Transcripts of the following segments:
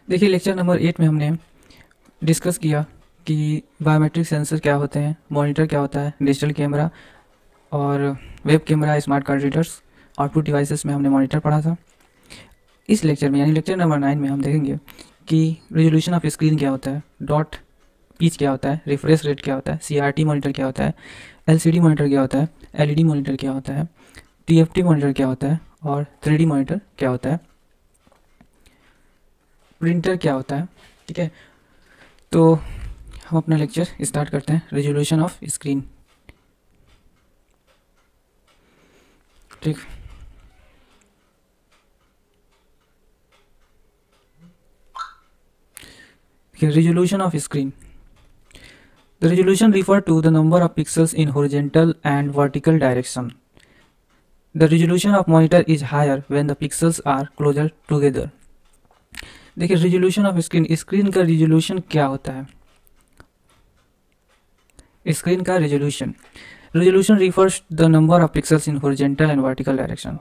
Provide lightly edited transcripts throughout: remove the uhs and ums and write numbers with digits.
देखिए lecture number 8 में हमने डिस्कस किया कि बायोमेट्रिक सेंसर क्या होते हैं, मॉनिटर क्या होता है, डिजिटल कैमरा और web camera, smart card readers, output devices में हमने मॉनिटर पढ़ा था। इस लेक्चर में यानी लेक्चर नंबर 9 में हम देखेंगे कि रेजोल्यूशन ऑफ स्क्रीन क्या होता है, डॉट पिच क्या होता है, रिफ्रेश रेट क्या होता है, CRT मॉनिटर क्या होता है, LCD मॉनिटर क्या होता है, LED मॉनिटर क्या होता है, TFT मॉनिटर क्या होता है और 3D मॉनिटर क्या होता है, प्रिंटर क्या होता है। ठीक है, तो हम अपना लेक्चर स्टार्ट करते हैं। Resolution of screen. ठीक, resolution of screen. The resolution refer to the number of pixels in horizontal and vertical direction. The resolution of monitor is higher when the pixels are closer together. देखिए resolution of screen, screen का resolution क्या होता है? Screen का resolution refers to the number of pixels in horizontal and vertical direction.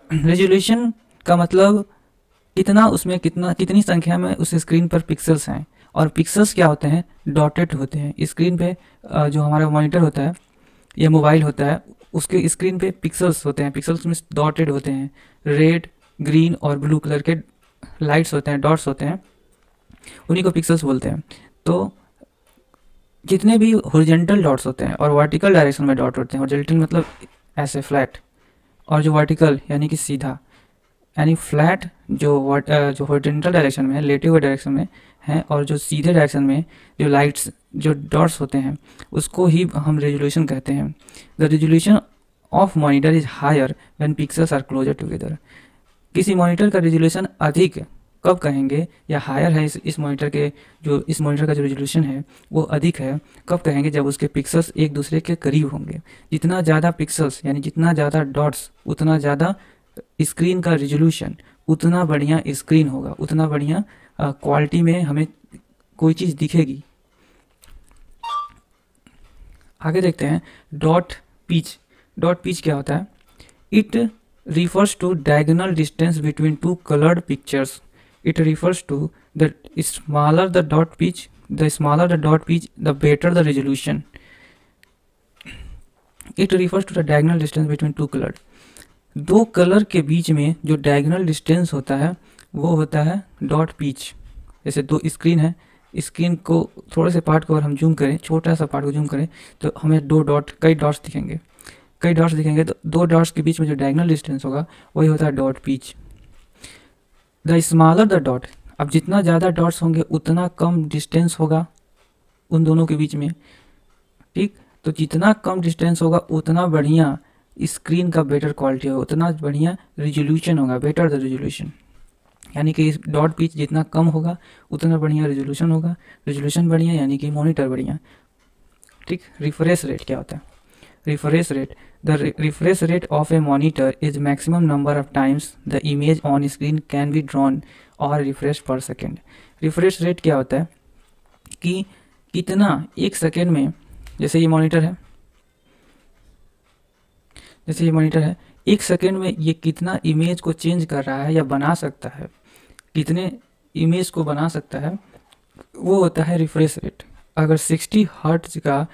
resolution का मतलब कितना उसमें कितनी संख्या में उस स्क्रीन पर पिक्सल्स हैं, और पिक्सल्स क्या होते हैं, डॉटेड होते हैं। स्क्रीन पे जो हमारा मॉनिटर होता है या मोबाइल होता है उसके स्क्रीन पे पिक्सल्स होते हैं, पिक्सल्स में डॉटेड होते हैं, रेड, ग्रीन और ब्लू कलर के लाइट्स होते हैं, डॉट्स होते हैं, उन्हीं को पिक्सल्स बोलते हैं। तो जितने भी हॉरिजॉन्टल डॉट्स होते हैं और वर्टिकल डायरेक्शन में डॉट होते हैं, हॉरिजॉन्टल मतलब ऐसे फ्लैट, और जो वर्टिकल यानी कि सीधा, यानी फ्लैट जो हॉरिजॉन्टल डायरेक्शन में है, लेटे हुए डायरेक्शन में है, और जो सीधे डायरेक्शन में जो लाइट्स जो डॉट्स होते हैं उसको ही हम रेजोल्यूशन कहते हैं। The resolution of monitor is higher when pixels are closer together. किसी मॉनिटर का रेजोल्यूशन अधिक कब कहेंगे, या हायर है इस मॉनिटर का जो रेजोल्यूशन है वो अधिक है कब कहेंगे, जब उसके पिक्सल्स एक दूसरे के करीब होंगे। जितना ज़्यादा पिक्सल्स यानी जितना ज़्यादा डॉट्स उतना ज़्यादा स्क्रीन का रेजोल्यूशन, उतना बढ़िया स्क्रीन होगा, उतना बढ़िया क्वालिटी में हमें कोई चीज़ दिखेगी। आगे देखते हैं डॉट पिच। डॉट पिच क्या होता है? It refers to diagonal distance between two colored pictures. It refers to the smaller the dot pitch, the better the resolution. It refers to the diagonal distance between two colored. दो colour के बीच में जो diagonal distance होता है वो होता है dot pitch. जैसे दो स्क्रीन है, स्क्रीन को थोड़े से पार्ट को अगर हम जूम करें, छोटा सा पार्ट को जूम करें तो हमें कई डॉट्स दिखेंगे, तो दो डॉट्स के बीच में जो डायगोनल डिस्टेंस होगा वही होता है dot pitch. The smaller the dot, अब जितना ज़्यादा डॉट्स होंगे उतना कम डिस्टेंस होगा उन दोनों के बीच में। ठीक, तो जितना कम डिस्टेंस होगा उतना बढ़िया स्क्रीन का बेटर क्वालिटी होगा, उतना बढ़िया रेजोल्यूशन होगा, बेटर द रेजोल्यूशन। यानी कि डॉट पिच जितना कम होगा उतना बढ़िया रेजोल्यूशन होगा, रेजोल्यूशन बढ़िया यानी कि मॉनिटर बढ़िया। ठीक, रिफ्रेश रेट क्या होता है? Refresh rate. The refresh rate of a monitor is maximum number of times the image on screen can be drawn or refreshed per second. Refresh rate क्या होता है कि कितना एक सेकेंड में, जैसे ये मॉनिटर है, एक सेकेंड में ये कितना इमेज को चेंज कर रहा है या बना सकता है, कितने इमेज को बना सकता है, वो होता है रिफ्रेश रेट। अगर 60 हर्ट्ज का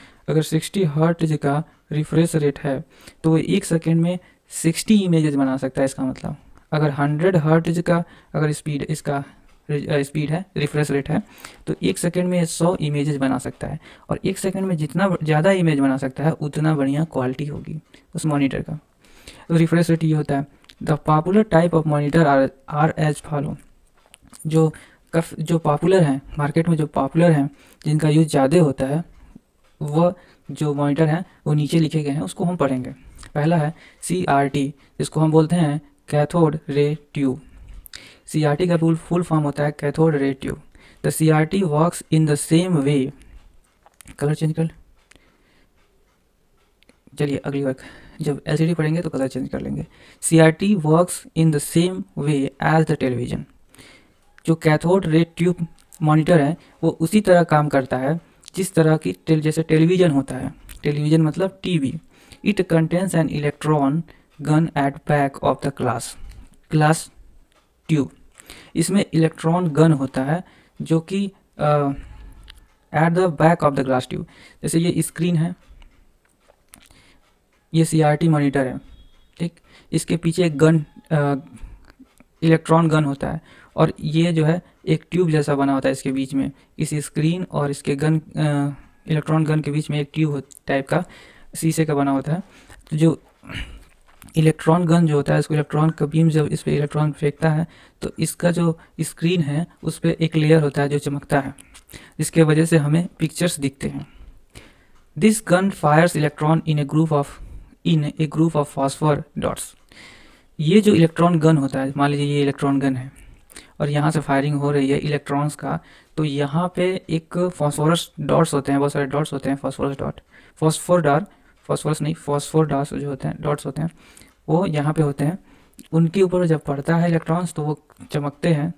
रिफ्रेश रेट है तो वो एक सेकेंड में 60 इमेजेस बना सकता है। इसका मतलब अगर 100 हर्ट्ज का अगर स्पीड है, रिफ्रेश रेट है, तो एक सेकेंड में 100 इमेजेस बना सकता है, और एक सेकेंड में जितना ज़्यादा इमेज बना सकता है उतना बढ़िया क्वालिटी होगी उस मॉनिटर का। तो रिफ्रेश रेट ये होता है। The popular type of monitor are as follow. जो पॉपुलर हैं मार्केट में, जो पॉपुलर हैं जिनका यूज़ ज़्यादा होता है, वह जो मॉनिटर हैं वो नीचे लिखे गए हैं, उसको हम पढ़ेंगे। पहला है CRT, जिसको हम बोलते हैं कैथोड रे ट्यूब। CRT का फुल फॉर्म होता है cathode ray tube. The CRT works in the same way. Colour change कर, चलिए अगली बार जब LCD पढ़ेंगे तो कलर चेंज कर लेंगे। CRT works in the same way as the television. जो कैथोड रे ट्यूब मॉनिटर है वो उसी तरह काम करता है जिस तरह की जैसे टेलीविज़न होता है। टेलीविज़न मतलब TV. It contains an electron gun at back of the glass tube. इसमें इलेक्ट्रॉन गन होता है जो कि at the back of the glass tube. जैसे ये स्क्रीन है, ये CRT मॉनिटर है, ठीक, इसके पीछे एक गन इलेक्ट्रॉन गन होता है, और ये जो है एक ट्यूब जैसा बना होता है इसके बीच में, इस स्क्रीन और इसके गन इलेक्ट्रॉन गन के बीच में एक ट्यूब टाइप का शीशे का बना होता है। तो जो इलेक्ट्रॉन गन जो होता है, इसको इलेक्ट्रॉन का बीम जब इस पर इलेक्ट्रॉन फेंकता है तो इसका जो स्क्रीन है उस पर एक लेयर होता है जो चमकता है, जिसके वजह से हमें पिक्चर्स दिखते हैं। This gun fires electron in a group of phosphor dots. ये जो इलेक्ट्रॉन गन होता है, मान लीजिए ये इलेक्ट्रॉन गन है और यहाँ से फायरिंग हो रही है इलेक्ट्रॉन्स का, तो यहाँ पे एक फॉस्फोरस डॉट्स होते हैं, बहुत सारे डॉट्स होते हैं, फॉस्फोर डॉट्स जो होते हैं, डॉट्स होते हैं, वो यहाँ पे होते हैं। उनके ऊपर जब पड़ता है इलेक्ट्रॉन्स तो वो चमकते हैं,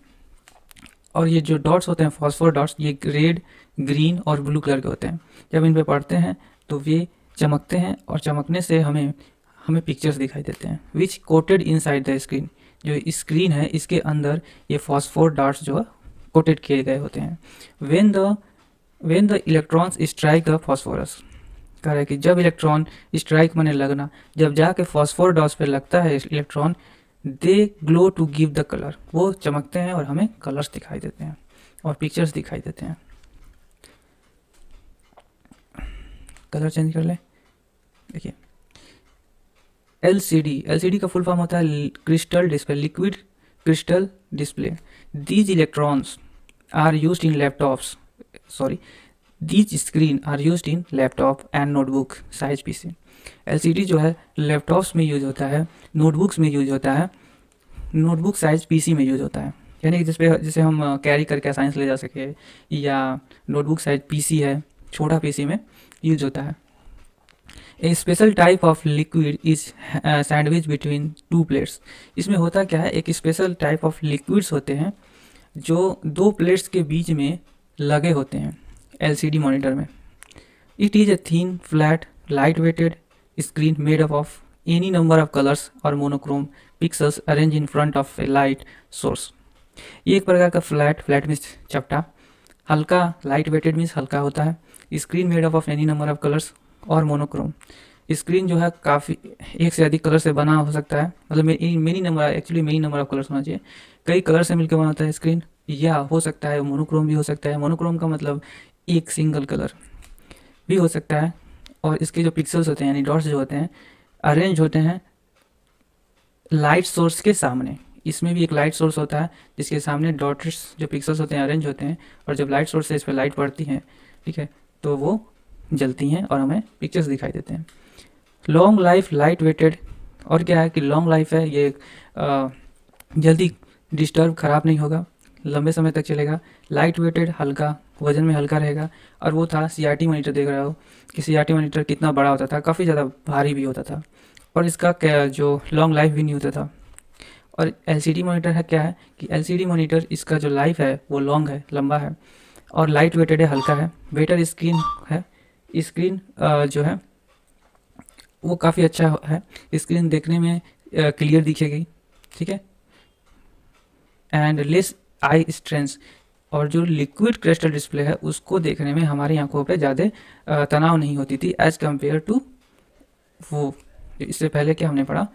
और ये जो डॉट्स होते हैं फॉस्फोर डॉट्स, ये रेड, ग्रीन और ब्लू कलर के होते हैं। जब इन पे पड़ते हैं तो ये चमकते हैं, और चमकने से हमें पिक्चर्स दिखाई देते हैं। विच कोटेड इनसाइड द स्क्रीन, जो स्क्रीन है इसके अंदर ये फॉस्फोर डॉट्स जो है कोटेड किए गए होते हैं। When the electrons strike the phosphorus, कह रहा है कि जब इलेक्ट्रॉन स्ट्राइक माने लगना, जब जाके फॉस्फोर डॉट्स पे लगता है electron, they glow to give the colour, वो चमकते हैं और हमें कलर्स दिखाई देते हैं और पिक्चर्स दिखाई देते हैं। कलर चेंज कर ले, देखिए LCD का फुल फॉर्म होता है crystal display, liquid crystal display. These electrons are used in laptops, these screen are used in laptop and notebook size PC। LCD जो है लैपटॉप्स में यूज होता है, नोटबुक्स में यूज होता है, नोटबुक साइज PC में यूज होता है, यानी कि जिसे हम कैरी करके साइंस ले जा सके, या नोटबुक साइज PC है, छोटा PC में यूज होता है। A special type of liquid is sandwich between two plates. इसमें होता क्या है, एक स्पेशल टाइप ऑफ लिक्विड्स होते हैं जो दो प्लेट्स के बीच में लगे होते हैं LCD मॉनिटर में। It is a thin flat light weighted screen made up of any number of colours और monochrome pixels arrange in front of a light source. ये एक प्रकार का फ्लैट मीन्स चपटा, हल्का लाइट वेटेड मीन्स हल्का होता है, screen made up of any number of colours और मोनोक्रोम। स्क्रीन जो है काफ़ी एक से अधिक कलर से बना हो सकता है, मतलब मेनी नंबर ऑफ कलर्स होना चाहिए, कई कलर से मिलकर बना होता है स्क्रीन, या हो सकता है मोनोक्रोम भी हो सकता है। मोनोक्रोम का मतलब एक सिंगल कलर भी हो सकता है। और इसके जो पिक्सल्स होते हैं यानी डॉट्स जो होते हैं अरेंज होते हैं लाइट सोर्स के सामने। इसमें भी एक लाइट सोर्स होता है जिसके सामने डॉट्स जो पिक्सल्स होते हैं अरेंज होते हैं, और जब लाइट सोर्स से इस पर लाइट पड़ती है, ठीक है, तो वो जलती हैं और हमें पिक्चर्स दिखाई देते हैं। लॉन्ग लाइफ लाइट वेटेड, और क्या है कि लॉन्ग लाइफ है, ये जल्दी डिस्टर्ब ख़राब नहीं होगा, लंबे समय तक चलेगा। लाइट वेटेड हल्का, वजन में हल्का रहेगा। और वो था CRT मॉनिटर, देख रहे हो कि CRT मॉनिटर कितना बड़ा होता था, काफ़ी ज़्यादा भारी भी होता था, और इसका जो लॉन्ग लाइफ भी नहीं होता था। और LCD मॉनिटर है क्या है कि LCD मॉनिटर इसका जो लाइफ है वो लॉन्ग है, लंबा है, और लाइट वेटेड है, हल्का है। बेटर स्क्रीन है, स्क्रीन जो है वो काफ़ी अच्छा है, स्क्रीन देखने में क्लियर दिखेगी, ठीक है, एंड लेस आई स्ट्रेंस। और जो लिक्विड क्रिस्टल डिस्प्ले है उसको देखने में हमारी आंखों पे ज़्यादा तनाव नहीं होती थी एज़ कम्पेयर टू वो इससे पहले क्या हमने पढ़ा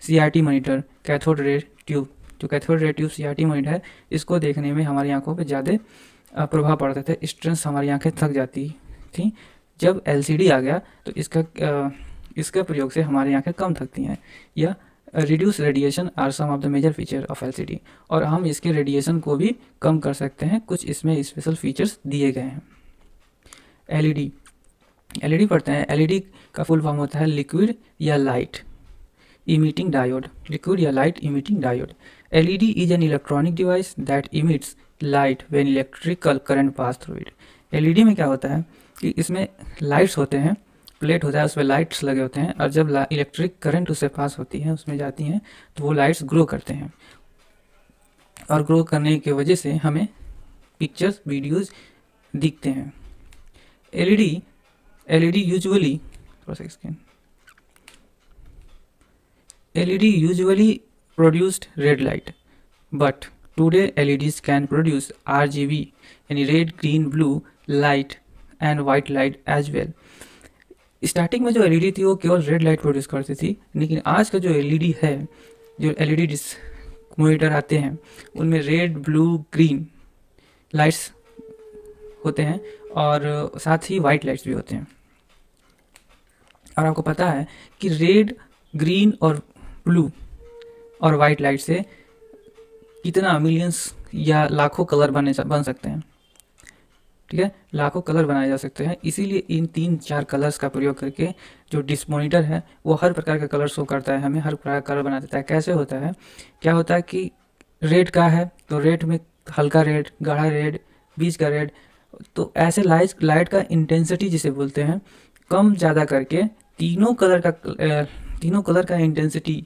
CRT monitor, cathode ray tube. जो cathode ray tube CRT monitor है, इसको देखने में हमारी आंखों पे ज़्यादा प्रभाव पड़ते थे, स्ट्रेंस, हमारी आंखें थक जाती थी। जब LCD आ गया तो इसका प्रयोग से हमारी आंखें कम थकती हैं, या reduce radiation are some of the major feature of LCD। और हम इसके रेडिएशन को भी कम कर सकते हैं, कुछ इसमें स्पेशल फीचर्स दिए गए हैं। LED पढ़ते हैं। LED का फुल फॉर्म होता है लिक्विड या लाइट इमिटिंग डायोड, लिक्विड या light emitting diode. LED is an electronic device that emits light when electrical current pass through it. LED में क्या होता है कि इसमें लाइट्स होते हैं, प्लेट होता है, उसमें लाइट्स लगे होते हैं, और जब इलेक्ट्रिक करंट उससे पास होती है, उसमें जाती हैं, तो वो लाइट्स ग्रो करते हैं, और ग्रो करने की वजह से हमें पिक्चर्स, वीडियोस दिखते हैं। LED usually produced red light, but today LEDs can produce RGB यानी red, green, blue light and white light as well. Starting में जो LED थी वो केवल रेड लाइट प्रोड्यूस करती थी, लेकिन आज का जो LED है, जो LED मॉनिटर आते हैं उनमें रेड, ब्लू, ग्रीन लाइट्स होते हैं और साथ ही वाइट लाइट्स भी होते हैं। और आपको पता है कि रेड, ग्रीन और ब्लू और वाइट लाइट से कितना मिलियंस या लाखों कलर बन सकते हैं, ठीक है, लाखों कलर बनाए जा सकते हैं। इसीलिए इन 3-4 कलर्स का प्रयोग करके जो डिस्क मॉनिटर है वो हर प्रकार का कलर शो करता है, हमें हर प्रकार का कलर बना देता है। कैसे होता है, क्या होता है कि रेड का है तो रेड में हल्का रेड, गाढ़ा रेड, बीच का रेड, तो ऐसे लाइट का इंटेंसिटी जिसे बोलते हैं कम ज़्यादा करके तीनों कलर का इंटेंसिटी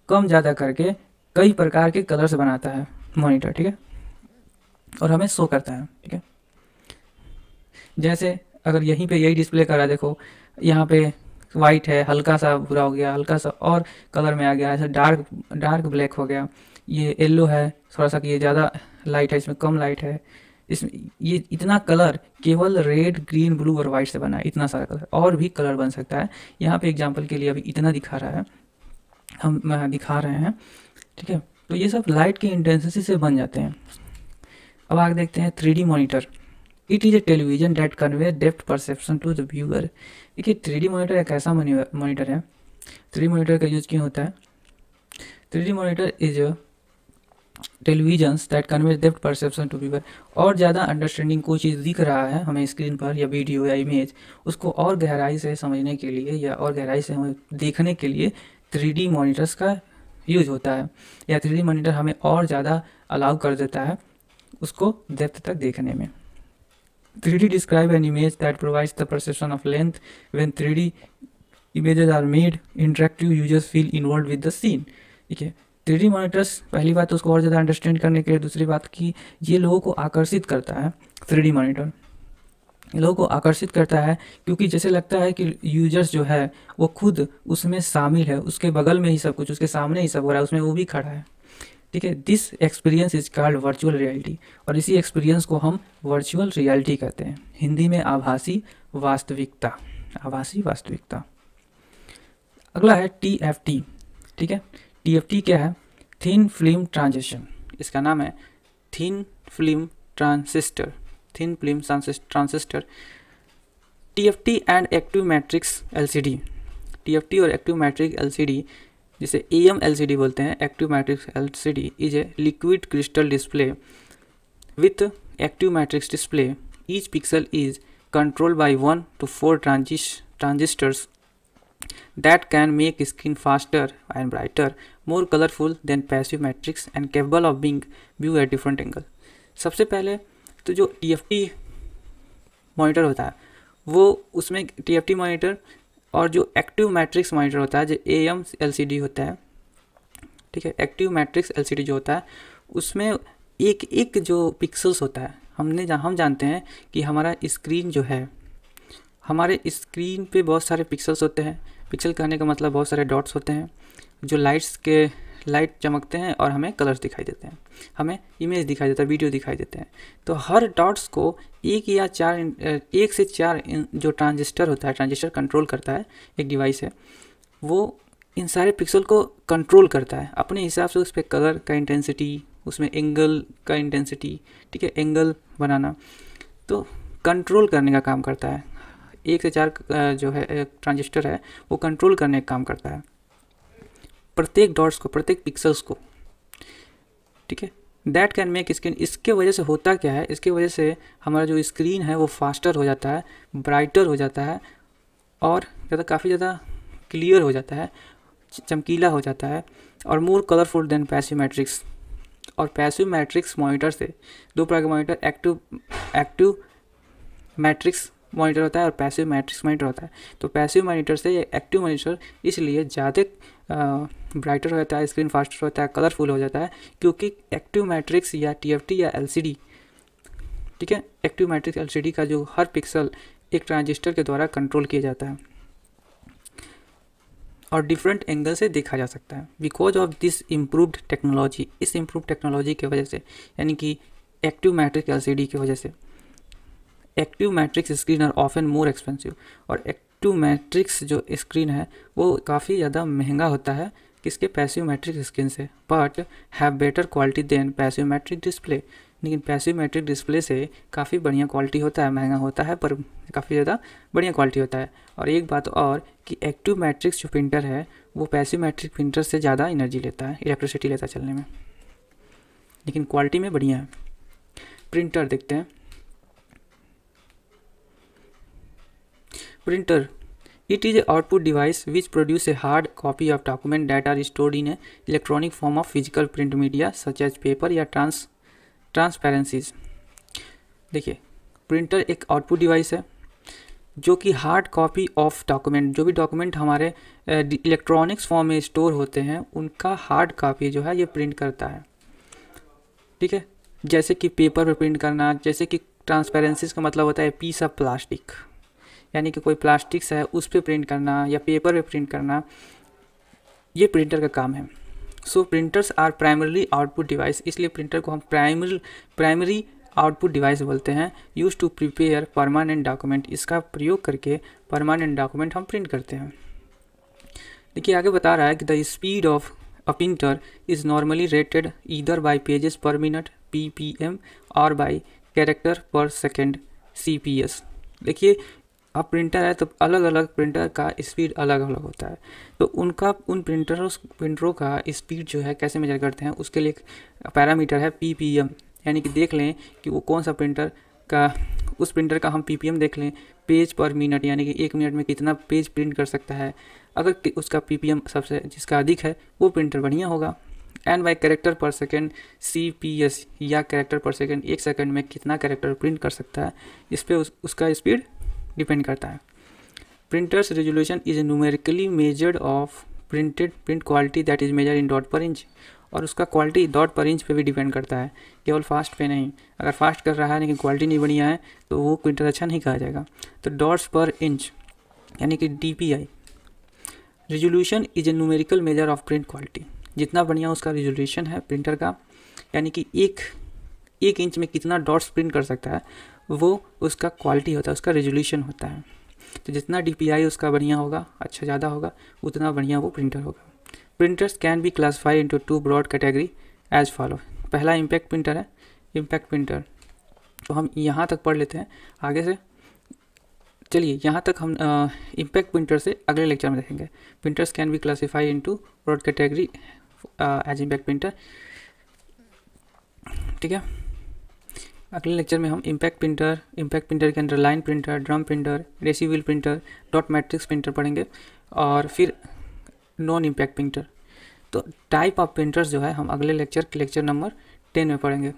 कम ज़्यादा करके कई प्रकार के कलर्स बनाता है मॉनिटर, ठीक है, और हमें शो करता है, ठीक है। जैसे अगर यहीं पे यही डिस्प्ले करा, देखो यहाँ पे वाइट है, हल्का सा भूरा हो गया, हल्का सा और कलर में आ गया, ऐसा डार्क ब्लैक हो गया, ये येलो है थोड़ा सा कि ये ज़्यादा लाइट है, इसमें कम लाइट है, इसमें ये इतना कलर केवल रेड, ग्रीन, ब्लू और वाइट से बना है, इतना सारा कलर, और भी कलर बन सकता है। यहाँ पे एग्जांपल के लिए अभी इतना दिखा रहा है, हम दिखा रहे हैं, ठीक है। तो ये सब लाइट की इंटेंसिटी से बन जाते हैं। अब आगे देखते हैं 3D monitor. It is a television that convey depth perception to the viewer. देखिए 3D मॉनिटर एक ऐसा मॉनिटर है, 3D मॉनिटर का यूज क्यों होता है। 3D monitor is televisions that convey depth perception to viewer. और ज़्यादा अंडरस्टैंडिंग कोई चीज़ दिख रहा है हमें स्क्रीन पर या वीडियो या इमेज, उसको और गहराई से समझने के लिए या और गहराई से हमें देखने के लिए 3D मॉनिटर्स का यूज होता है, या 3D मॉनिटर हमें और ज़्यादा अलाउ कर देता है उसको डेप्थ तक देखने में। 3D describe an image that provides the perception of length. When 3D images are made interactive, users feel involved with the scene. ठीक है, 3D मॉनिटर्स पहली बात तो उसको और ज़्यादा अंडरस्टैंड करने के लिए, दूसरी बात कि ये लोगों को आकर्षित करता है। 3D मॉनिटर लोगों को आकर्षित करता है क्योंकि जैसे लगता है कि यूजर्स जो है वो खुद उसमें शामिल है, उसके बगल में ही सब कुछ, उसके सामने ही सब हो रहा है, उसमें वो भी खड़ा है, ठीक है। This experience is called virtual reality, और इसी एक्सपीरियंस को हम वर्चुअल रियलिटी कहते हैं, हिंदी में आभासी वास्तविकता, आभासी वास्तविकता। अगला है TFT, ठीक है। TFT क्या है, थिन फिल्म ट्रांजिशन, इसका नाम है thin film transistor, thin film transistor. TFT and active matrix LCD, TFT और एक्टिव मैट्रिक्स LCD जिसे AMLCD बोलते हैं, active matrix LCD is a liquid crystal display with active matrix display. Each pixel is controlled by 1 to 4 transistors that can make screen faster and brighter, more colorful than passive matrix and capable of being viewed at different angle। सबसे पहले तो जो TFT monitor होता है वो, उसमें TFT monitor और जो एक्टिव मैट्रिक्स मॉनिटर होता है जो AMLCD होता है, ठीक है, एक्टिव मैट्रिक्स LCD जो होता है उसमें एक एक जो पिक्सल्स होता है, हम जानते हैं कि हमारा स्क्रीन जो है, हमारे स्क्रीन पे बहुत सारे पिक्सल्स होते हैं। पिक्सल कहने का मतलब बहुत सारे डॉट्स होते हैं जो लाइट चमकते हैं और हमें कलर्स दिखाई देते हैं, हमें इमेज दिखाई देता है, वीडियो दिखाई देते हैं। तो हर डॉट्स को एक से चार जो ट्रांजिस्टर होता है, ट्रांजिस्टर कंट्रोल करता है, एक डिवाइस है, वो इन सारे पिक्सल को कंट्रोल करता है अपने हिसाब से। उस पर कलर का इंटेंसिटी, उसमें एंगल का इंटेंसिटी, ठीक है, एंगल बनाना, तो कंट्रोल करने का काम करता है। 1 से 4 जो है ट्रांजिस्टर है वो कंट्रोल करने का काम करता है प्रत्येक डॉट्स को, प्रत्येक पिक्सल्स को, ठीक है। दैट कैन मेक स्क्रीन, इसके वजह से होता क्या है, इसके वजह से हमारा जो स्क्रीन है वो फास्टर हो जाता है, ब्राइटर हो जाता है और काफ़ी ज़्यादा क्लियर हो जाता है, चमकीला हो जाता है, और मोर कलरफुल देन पैसिव मैट्रिक्स। और पैसिव मैट्रिक्स मॉनिटर से दो प्रकार के मॉनिटर, एक्टिव मैट्रिक्स मॉनिटर होता है और पैसिव मैट्रिक्स मॉनिटर होता है। तो पैसिव मॉनिटर से एक्टिव मॉनिटर इसलिए ज़्यादा ब्राइटर हो जाता है, स्क्रीन फास्टर होता है, कलरफुल हो जाता है, क्योंकि एक्टिव मैट्रिक्स या TFT या LCD, ठीक है, एक्टिव मैट्रिक्स LCD का जो हर पिक्सल एक ट्रांजिस्टर के द्वारा कंट्रोल किया जाता है। और डिफरेंट एंगल से देखा जा सकता है। Because of this improved technology, इस इम्प्रूव टेक्नोलॉजी की वजह से, यानी कि एक्टिव मैट्रिक्स LCD की वजह से, active matrix screen are often more expensive, और एक्टिव मैट्रिक्स जो स्क्रीन है वो काफ़ी ज़्यादा महंगा होता है किसके, पैसिव मैट्रिक स्क्रीन से, but have better quality than passive matrix display. लेकिन पैसिव मैट्रिक डिस्प्ले से काफ़ी बढ़िया क्वालिटी होता है, महंगा होता है पर काफ़ी ज़्यादा बढ़िया क्वालिटी होता है। और एक बात और कि एक्टिव मैट्रिक्स जो प्रिंटर है वो पैसिव मैट्रिक प्रिंटर से ज़्यादा एनर्जी लेता है, इलेक्ट्रिसिटी लेता है चलने में, लेकिन क्वालिटी में बढ़िया है। प्रिंटर देखते हैं। Printer, it is a output device which produce a hard copy of document that are stored in a electronic form of physical print media such as paper या ट्रांसपेरेंसीज। देखिए, प्रिंटर एक आउटपुट डिवाइस है जो कि hard copy of document, जो भी document हमारे electronics form में स्टोर होते हैं उनका हार्ड कॉपी जो है ये प्रिंट करता है। ठीक है, जैसे कि पेपर पर प्रिंट करना, जैसे कि ट्रांसपेरेंसीज का मतलब होता है पीस ऑफ प्लास्टिक, यानी कि कोई प्लास्टिक्स है उस पर प्रिंट करना या पेपर पे प्रिंट करना, ये प्रिंटर का काम है। So printers are primarily output device, इसलिए प्रिंटर को हम प्राइमरी आउटपुट डिवाइस बोलते हैं। Use to prepare permanent document, इसका प्रयोग करके परमानेंट डॉक्यूमेंट हम प्रिंट करते हैं। देखिए आगे बता रहा है कि the speed of a printer is normally rated either by pages पर मिनट PPM और बाई कैरेक्टर पर सेकेंड CPS। देखिए अब प्रिंटर है तो अलग अलग प्रिंटर का स्पीड अलग अलग होता है, तो उन प्रिंटरों का स्पीड जो है कैसे मेजर करते हैं उसके लिए एक पैरामीटर है PPM, यानी कि देख लें कि वो कौन सा प्रिंटर का, उस प्रिंटर का हम PPM देख लें, पेज पर मिनट, यानी कि 1 मिनट में कितना पेज प्रिंट कर सकता है। अगर उसका PPM सबसे जिसका अधिक है वो प्रिंटर बढ़िया होगा। एंड बाई कैरेक्टर पर सेकेंड CPS, या कैरेक्टर पर सेकेंड 1 सेकेंड में कितना कैरेक्टर प्रिंट कर सकता है, इस पर उसका स्पीड डिपेंड करता है। Printers resolution is numerically measured of print quality that is measure in dot per inch, और उसका क्वालिटी डॉट पर इंच पे भी डिपेंड करता है, केवल फास्ट पे नहीं। अगर फास्ट कर रहा है लेकिन क्वालिटी नहीं बढ़िया है तो वो प्रिंटर अच्छा नहीं कहा जाएगा। तो डॉट्स पर इंच यानी कि DPI। Resolution is a numerical measure of print quality, जितना बढ़िया उसका रेजोल्यूशन है प्रिंटर का, यानी कि एक इंच में कितना डॉट्स प्रिंट कर सकता है, वो उसका क्वालिटी होता है, उसका रेजोल्यूशन होता है। तो जितना DPI उसका बढ़िया होगा, अच्छा ज़्यादा होगा, उतना बढ़िया वो प्रिंटर होगा। Printers can be classified into 2 broad category as follow. पहला इम्पैक्ट प्रिंटर है। इम्पैक्ट प्रिंटर तो हम यहाँ तक पढ़ लेते हैं, आगे से चलिए यहाँ तक हम इम्पैक्ट प्रिंटर से अगले लेक्चर में देखेंगे। Printers can be classified into broad category as impact printer. ठीक है, अगले लेक्चर में हम इम्पैक्ट प्रिंटर के अंदर लाइन प्रिंटर, ड्रम प्रिंटर, रेसिव्यूल प्रिंटर, डॉट मैट्रिक्स प्रिंटर पढ़ेंगे, और फिर नॉन इम्पैक्ट प्रिंटर। तो टाइप ऑफ प्रिंटर्स जो है हम अगले लेक्चर नंबर 10 में पढ़ेंगे।